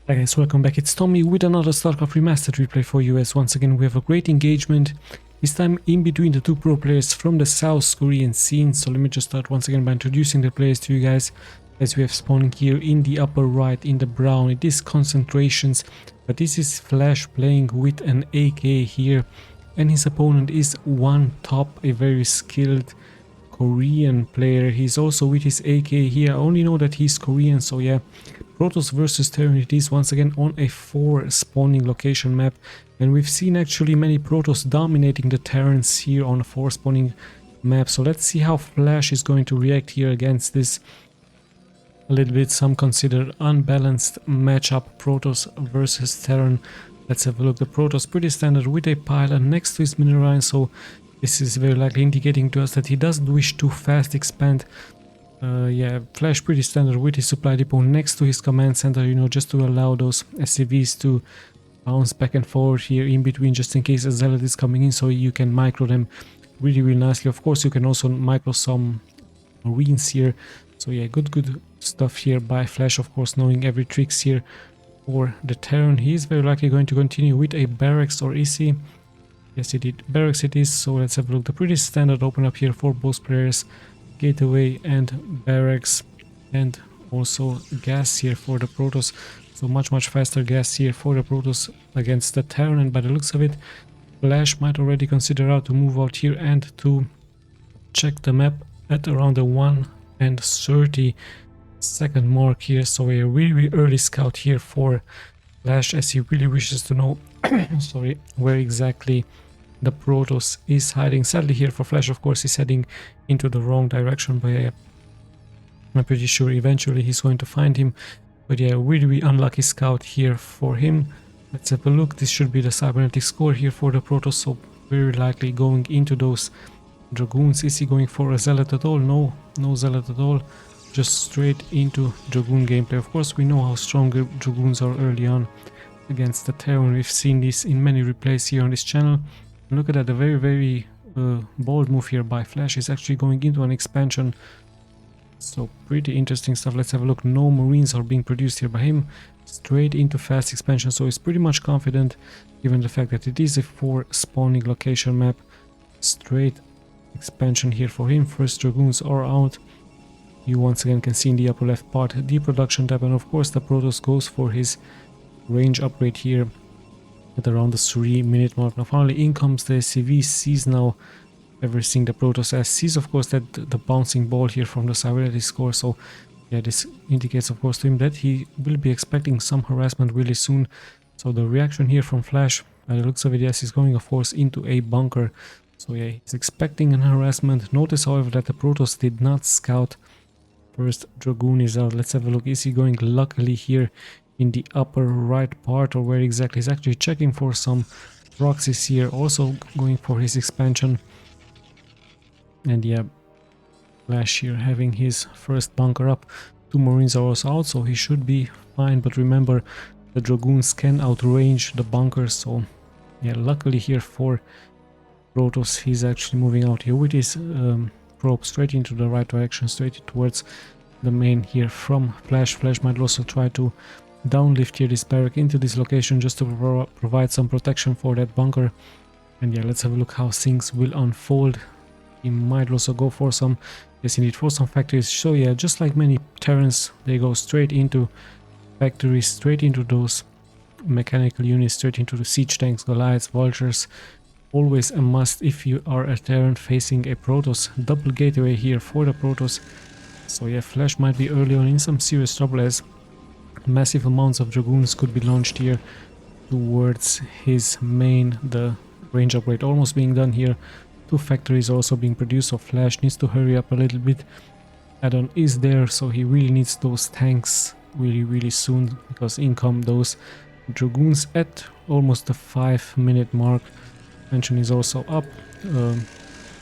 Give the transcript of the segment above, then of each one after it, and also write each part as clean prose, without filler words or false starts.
Hi guys, welcome back. It's Tommy with another Starcraft Remastered replay for you, as once again we have a great engagement, this time in between the two pro players from the South Korean scene. So let me just start once again by introducing the players to you guys, as we have spawning here in the upper right in the brown. It is concentrations, but this is Flash playing with an AK here, and his opponent is one top, a very skilled Korean player. He's also with his AK here. I only know that he's Korean, so yeah. Protoss versus Terran, it is once again on a 4 spawning location map, and we've seen actually many Protoss dominating the Terrans here on a 4 spawning map. So let's see how Flash is going to react here against this a little bit some considered unbalanced matchup, Protoss versus Terran. Let's have a look. The Protoss pretty standard with a pylon next to his mineral, so this is very likely indicating to us that he doesn't wish to fast expand. Yeah, Flash pretty standard with his supply depot next to his command center, you know, just to allow those SCVs to bounce back and forward here in between, just in case a zealot is coming in, so you can micro them really nicely. Of course, you can also micro some marines here. So yeah, good stuff here by Flash, of course, knowing every tricks here for the Terran. He is very likely going to continue with a barracks, or is he? Yes, he did. Barracks it is, so let's have a look. The pretty standard open up here for both players. Gateway and barracks, and also gas here for the Protoss. So much faster gas here for the Protoss against the Terran, and by the looks of it, Flash might already consider how to move out here and to check the map at around the 1 and 30 second mark here. So a really early scout here for Flash, as he really wishes to know sorry, where exactly the Protoss is hiding. Sadly here for Flash, of course, he's heading into the wrong direction, but yeah, I'm pretty sure eventually he's going to find him. But yeah, really unlucky scout here for him. Let's have a look. This should be the cybernetic score here for the Protoss, so very likely going into those Dragoons. Is he going for a zealot at all? No zealot at all. Just straight into Dragoon gameplay. Of course, we know how strong Dragoons are early on against the Terran. We've seen this in many replays here on this channel. Look at that, a very bold move here by Flash. Is actually going into an expansion. So pretty interesting stuff. Let's have a look. No Marines are being produced here by him. Straight into fast expansion. So he's pretty much confident, given the fact that it is a 4 spawning location map. Straight expansion here for him. First Dragoons are out. You once again can see in the upper left part the production tab, and of course the Protoss goes for his range upgrade here at around the 3-minute mark. Now finally in comes the SCV, sees now everything the Protoss has, sees of course that the bouncing ball here from the cybernetic score. So yeah, this indicates of course to him that he will be expecting some harassment really soon. So the reaction here from Flash, by the looks of it, yes, he's going of course into a bunker. So yeah, he's expecting an harassment. Notice however that the Protoss did not scout. First Dragoon is out. Let's have a look. Is he going luckily here in the upper right part, or where exactly? He's actually checking for some proxies here, also going for his expansion. And yeah, Flash here having his first bunker up. 2 Marines are also out, so he should be fine. But remember, the Dragoons can outrange the bunkers, so yeah, luckily here for Protoss, he's actually moving out here with his probe straight into the right direction, straight towards the main here from Flash. Flash might also try to downlift here this barrack into this location just to provide some protection for that bunker. And yeah, let's have a look how things will unfold. He might also go for some, yes indeed, for some factories. So yeah, just like many Terrans, they go straight into factories, straight into those mechanical units, straight into the siege tanks, Goliaths, Vultures. Always a must if you are a Terran facing a Protoss. Double gateway here for the Protoss. So yeah, Flash might be early on in some serious trouble, as massive amounts of Dragoons could be launched here towards his main. The range upgrade almost being done here. 2 factories also being produced, so Flash needs to hurry up a little bit. Add-on is there, so he really needs those tanks really soon, because in come those Dragoons at almost the 5-minute mark. Expansion is also up.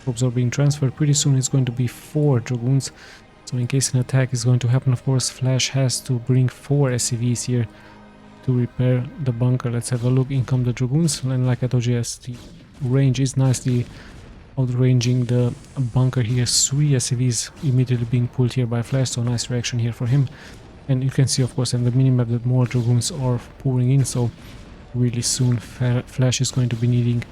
Probes are being transferred. Pretty soon it's going to be 4 Dragoons. So in case an attack is going to happen, of course, Flash has to bring 4 SCVs here to repair the bunker. Let's have a look. In come the Dragoons, and like I told you, yes, the range is nicely outranging the bunker here. 3 SCVs immediately being pulled here by Flash, so nice reaction here for him. And you can see, of course, in the minimap that more dragoons are pouring in, so really soon Flash is going to be needing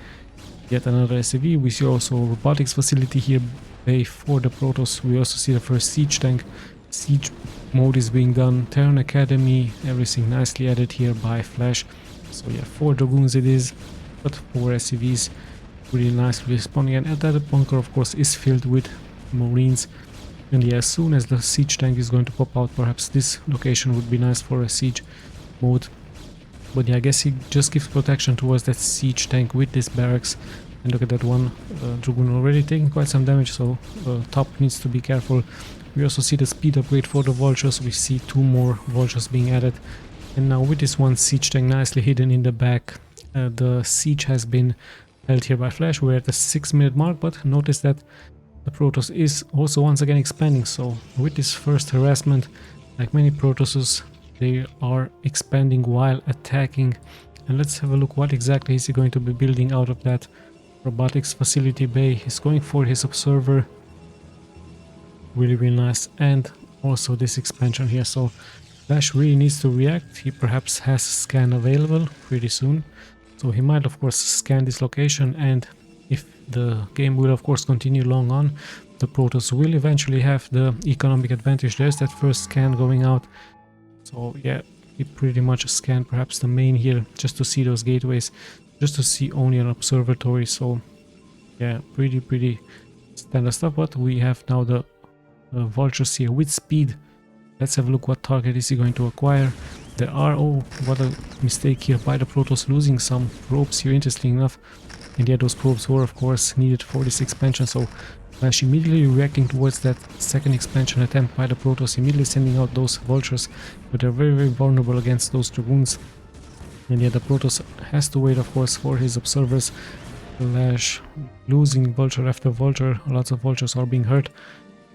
yet another SCV. We see also robotics facility here, bay for the Protoss. We also see the first siege tank. Siege mode is being done. Terran Academy, everything nicely added here by Flash. So yeah, 4 dragoons it is, but 4 SCVs really nicely responding. And that bunker, of course, is filled with Marines. And yeah, as soon as the siege tank is going to pop out, perhaps this location would be nice for a siege mode. But yeah, I guess he just gives protection towards that siege tank with this barracks. And look at that one dragoon already taking quite some damage, so top needs to be careful. We also see the speed upgrade for the vultures. We see 2 more vultures being added. And now with this one siege tank nicely hidden in the back, the siege has been held here by Flash. We're at the 6-minute mark, but notice that the Protoss is also once again expanding. So with this first harassment, like many Protosses, they are expanding while attacking. And let's have a look what exactly is he going to be building out of that robotics facility bay. He's going for his observer. Really nice. And also this expansion here. So Flash really needs to react. He perhaps has scan available pretty soon. So he might of course scan this location, and if the game will of course continue long on, the Protoss will eventually have the economic advantage. There's that first scan going out. So yeah, he pretty much scanned perhaps the main here just to see those gateways, just to see only an observatory. So yeah, pretty standard stuff. But we have now the vultures here with speed. Let's have a look what target is he going to acquire. There are, oh, what a mistake here by the Protoss, losing some probes here, interesting enough. And yeah, those probes were of course needed for this expansion, so Flash immediately reacting towards that second expansion attempt by the Protoss, immediately sending out those vultures, but they're very vulnerable against those dragoons. And yeah, the Protoss has to wait of course for his observers. Flash losing vulture after vulture, lots of vultures are being hurt.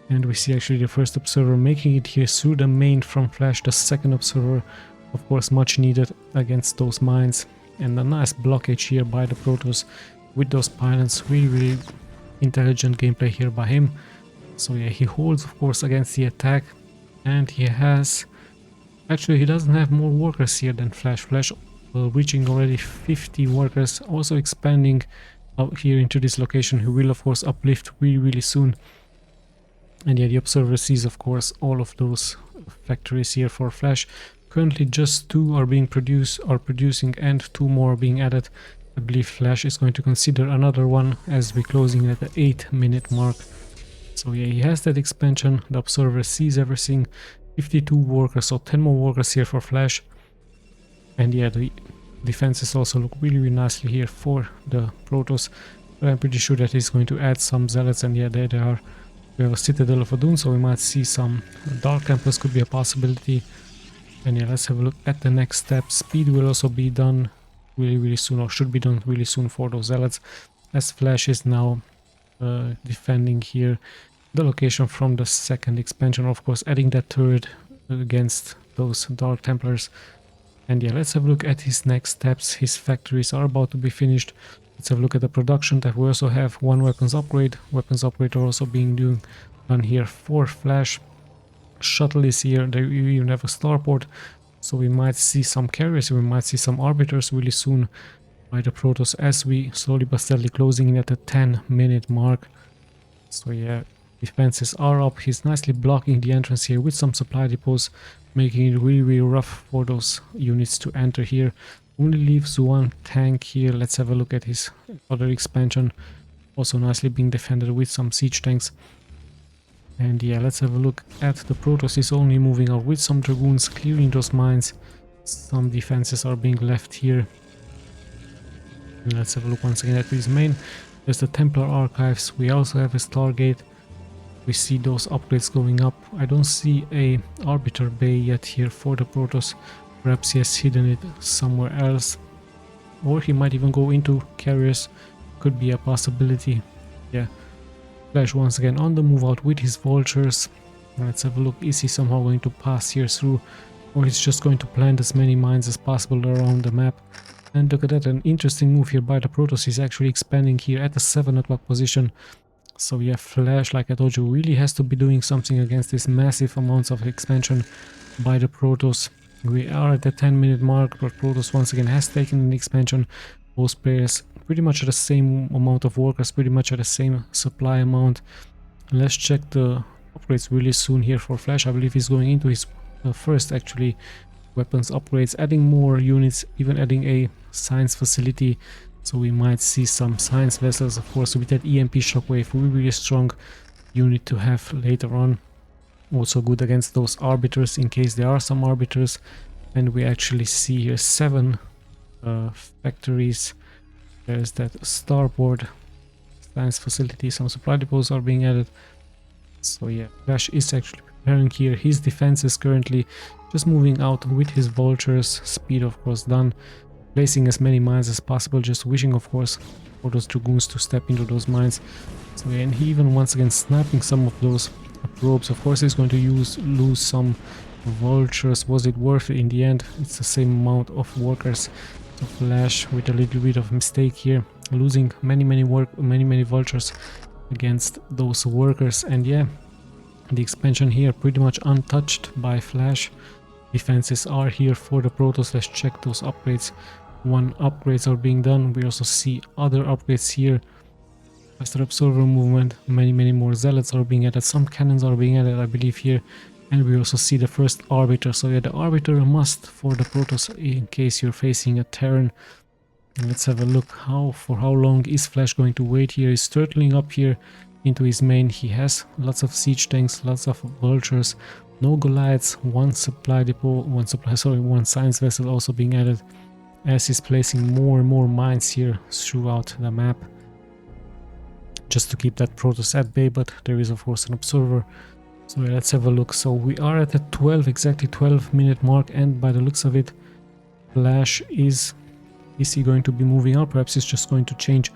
And we see actually the first observer making it here through the main from Flash, the second observer, of course much needed against those mines. And a nice blockage here by the Protoss with those pylons. Really intelligent gameplay here by him. So yeah, he holds of course against the attack, and he has, actually he doesn't have more workers here than Flash. Flash reaching already 50 workers, also expanding out here into this location. He will of course uplift really soon. And yeah, the observer sees of course all of those factories here for Flash. Currently just 2 are being producing, and 2 more being added. I believe Flash is going to consider another one as we're closing at the 8-minute mark. So yeah, he has that expansion. The observer sees everything. 52 workers, so 10 more workers here for Flash. And yeah, the defenses also look really nicely here for the Protoss. But I'm pretty sure that he's going to add some zealots, and yeah, there they are. We have a Citadel of Adun, so we might see some Dark Templars, could be a possibility. And yeah, let's have a look at the next step. Speed will also be done really soon, or should be done really soon for those zealots, as Flash is now defending here the location from the second expansion, of course adding that turret against those Dark Templars. And yeah, let's have a look at his next steps. His factories are about to be finished. Let's have a look at the production tab. We also have one weapons upgrade. Weapons upgrade are also being done here for Flash. Shuttle is here. They even have a starport. So we might see some carriers, we might see some arbiters really soon by the Protoss, as we slowly but steadily closing in at the 10-minute mark. So yeah, defenses are up. He's nicely blocking the entrance here with some supply depots, making it really rough for those units to enter here. Only leaves one tank here. Let's have a look at his other expansion, also nicely being defended with some siege tanks. And yeah, let's have a look at the Protoss. Is only moving out with some dragoons, clearing those mines. Some defenses are being left here. And let's have a look once again at his main. There's the Templar archives. We also have a Stargate. We see those upgrades going up. I don't see a Arbiter Bay yet here for the Protoss. Perhaps he has hidden it somewhere else. Or he might even go into carriers. Could be a possibility. Yeah. Flash once again on the move out with his vultures. Let's have a look. Is he somehow going to pass here through, or he's just going to plant as many mines as possible around the map? And look at that, an interesting move here by the Protoss. He's actually expanding here at the 7 o'clock position. So yeah, Flash, like I told you, really has to be doing something against this massive amounts of expansion by the Protoss. We are at the 10-minute mark, but Protoss once again has taken an expansion. Both players pretty much at the same amount of workers, pretty much at the same supply amount. Let's check the upgrades really soon here for Flash. I believe he's going into his first actually weapons upgrades, adding more units, even adding a science facility. So we might see some science vessels, of course, with that EMP shockwave, really strong unit to have later on. Also good against those arbiters, in case there are some arbiters. And we actually see here 7 factories. There's that starboard science facility, some supply depots are being added. So yeah, Flash is actually preparing here his defenses currently, just moving out with his vultures, speed of course done, placing as many mines as possible, just wishing of course for those dragoons to step into those mines. So yeah, and he even once again sniping some of those probes. Of course he's going to lose some vultures. Was it worth it in the end? It's the same amount of workers. So Flash with a little bit of mistake here, losing many vultures against those workers. And yeah, the expansion here pretty much untouched by Flash. Defenses are here for the Protoss. Let's check those upgrades. 1 upgrades are being done. We also see other upgrades here. Faster observer movement, many more zealots are being added, some cannons are being added I believe here. And we also see the first arbiter. So yeah, the arbiter a must for the Protoss in case you're facing a Terran. And let's have a look for how long is Flash going to wait here. He's turtling up here into his main. He has lots of siege tanks, lots of vultures, no Goliaths, 1 supply depot, 1 science vessel also being added, as he's placing more and more mines here throughout the map, just to keep that Protoss at bay. But there is of course an observer. So yeah, let's have a look. So we are at the exactly 12-minute mark, and by the looks of it, Flash is he going to be moving out? Perhaps he's just going to change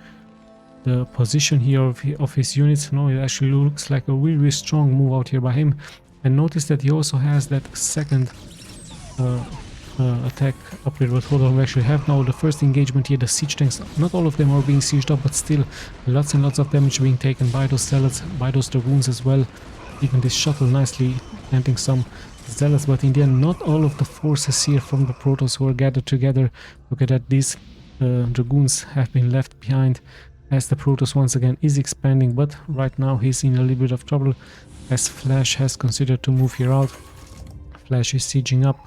the position here of his units. No, it actually looks like a really strong move out here by him. And notice that he also has that second attack upgrade. But hold on, we actually have now the first engagement here. The siege tanks, not all of them are being sieged up, but still lots and lots of damage being taken by those zealots, by those dragoons as well. Even this shuttle nicely planting some zealots, but in the end not all of the forces here from the Protoss were gathered together. Look at that, these dragoons have been left behind as the Protoss once again is expanding, but right now he's in a little bit of trouble as Flash has considered to move here out. Flash is sieging up,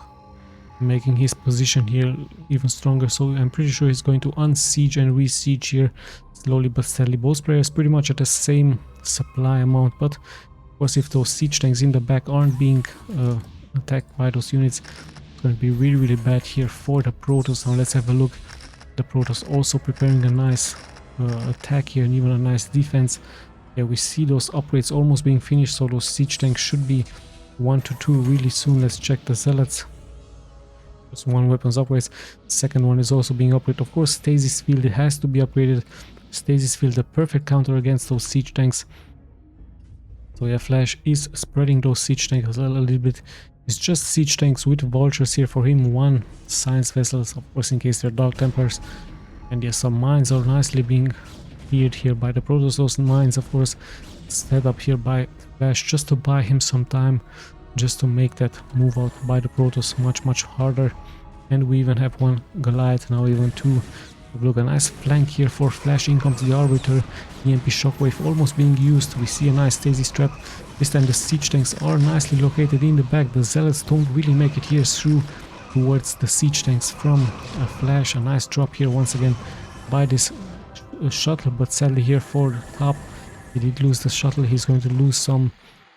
making his position here even stronger, so I'm pretty sure he's going to unsiege and re-siege here slowly but steadily. Both players pretty much at the same supply amount, but of course if those siege tanks in the back aren't being attacked by those units, it's going to be really bad here for the Protoss. Now let's have a look. The Protoss also preparing a nice attack here and even a nice defense. Yeah, we see those upgrades almost being finished, so those siege tanks should be 1 to 2 really soon. Let's check the zealots. Just 1 weapons upgrades. Second one is also being upgraded. Of course, stasis field, it has to be upgraded. Stasis field, the perfect counter against those siege tanks. So yeah, Flash is spreading those siege tanks a little bit. It's just siege tanks with vultures here for him. 1 science vessels, of course, in case they're Dark Templars. And yeah, some mines are nicely being cleared here by the Protoss. Those mines, of course, set up here by Flash just to buy him some time, just to make that move out by the Protoss much harder. And we even have 1 Goliath, now even 2. Look, a nice flank here for Flash. In comes the Arbiter. EMP shockwave almost being used. We see a nice stasis trap. This time the siege tanks are nicely located in the back. The zealots don't really make it here through towards the siege tanks from Flash. A nice drop here once again by this shuttle, but sadly here for the top, he did lose the shuttle. He's going to lose some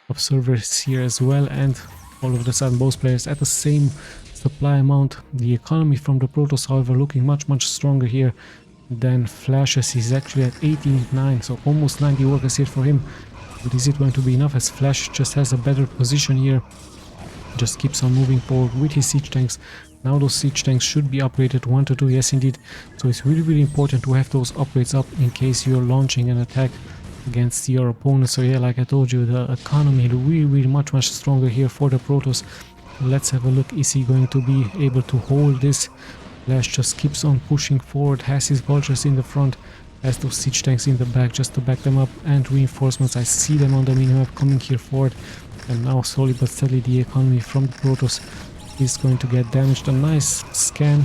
observers here as well, and all of a sudden both players at the same supply amount. The economy from the Protoss, however, looking much stronger here than Flash's. He's actually at 89, so almost 90 workers here for him. But is it going to be enough, as Flash just has a better position here? Just keeps on moving forward with his siege tanks. Now those siege tanks should be upgraded 1 to 2, yes indeed. So it's really important to have those upgrades up in case you're launching an attack against your opponent. So yeah, like I told you, the economy really much stronger here for the Protoss. Let's have a look. Is he going to be able to hold this? Flash just keeps on pushing forward, has his vultures in the front, Has those siege tanks in the back just to back them up, and reinforcements. I see them on the minimap coming here forward, and now slowly but steadily the economy from the Protoss is going to get damaged. A nice scan,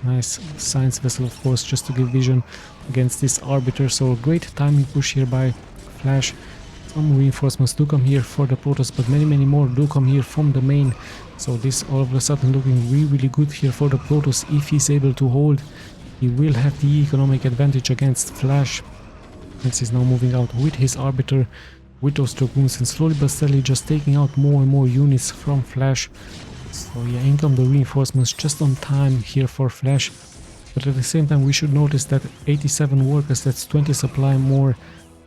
nice science vessel of course, just to give vision against this arbiter. So a great timing push here by Flash. Some reinforcements do come here for the Protoss, but many more do come here from the main. So this all of a sudden looking really good here for the Protoss. If he's able to hold, he will have the economic advantage against Flash. This is now moving out with his arbiter, with those dragoons, and slowly but steadily just taking out more and more units from Flash. So yeah, in come the reinforcements just on time here for Flash. But at the same time we should notice that 87 workers, that's 20 supply more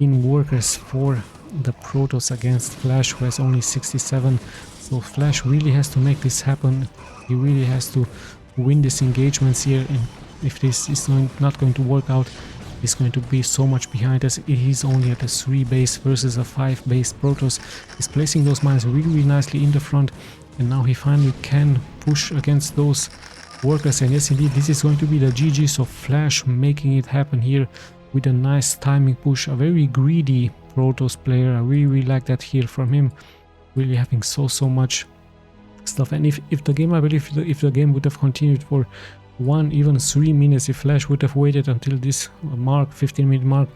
in workers for the Protoss against Flash, who has only 67. So Flash really has to make this happen. He really has to win these engagements here, and if this is not going to work out, he's going to be so much behind, as he's only at a 3 base versus a 5 base Protoss. He's placing those mines really nicely in the front, and now he finally can push against those workers. And yes, indeed, this is going to be the GG. So Flash making it happen here with a nice timing push. A very greedy Protoss player. I really like that here from him, really having so much stuff. And if the game, I believe, if the game would have continued for 1, even 3 minutes, if Flash would have waited until this mark, 15-minute mark,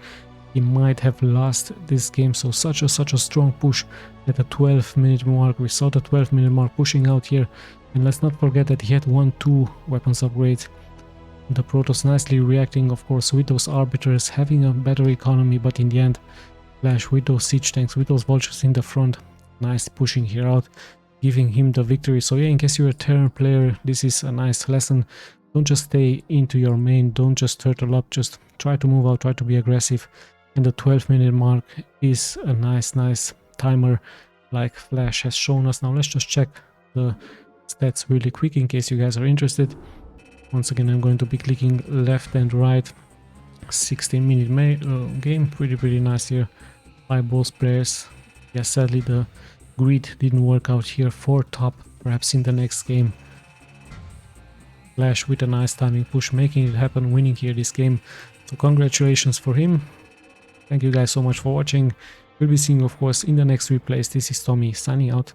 he might have lost this game. So such a strong push at the 12-minute mark. We saw the 12-minute mark pushing out here, and let's not forget that he had 1-2 weapons upgrades. The Protoss nicely reacting, of course, with those arbiters, having a better economy, but in the end Flash with those siege tanks, with those vultures in the front, nice pushing here out, giving him the victory. So yeah, in case you're a Terran player, this is a nice lesson. Don't just stay into your main, don't just turtle up, just try to move out, try to be aggressive. And the 12-minute mark is a nice timer like Flash has shown us. Now let's just check the stats really quick in case you guys are interested. Once again, I'm going to be clicking left and right. 16-minute game, pretty nice here by both players. Yeah, sadly the grid didn't work out here for top. Perhaps in the next game. Flash with a nice timing push, making it happen, winning here this game. So congratulations for him. Thank you guys so much for watching. We'll be seeing you, of course, in the next replays. This is Tommy signing out.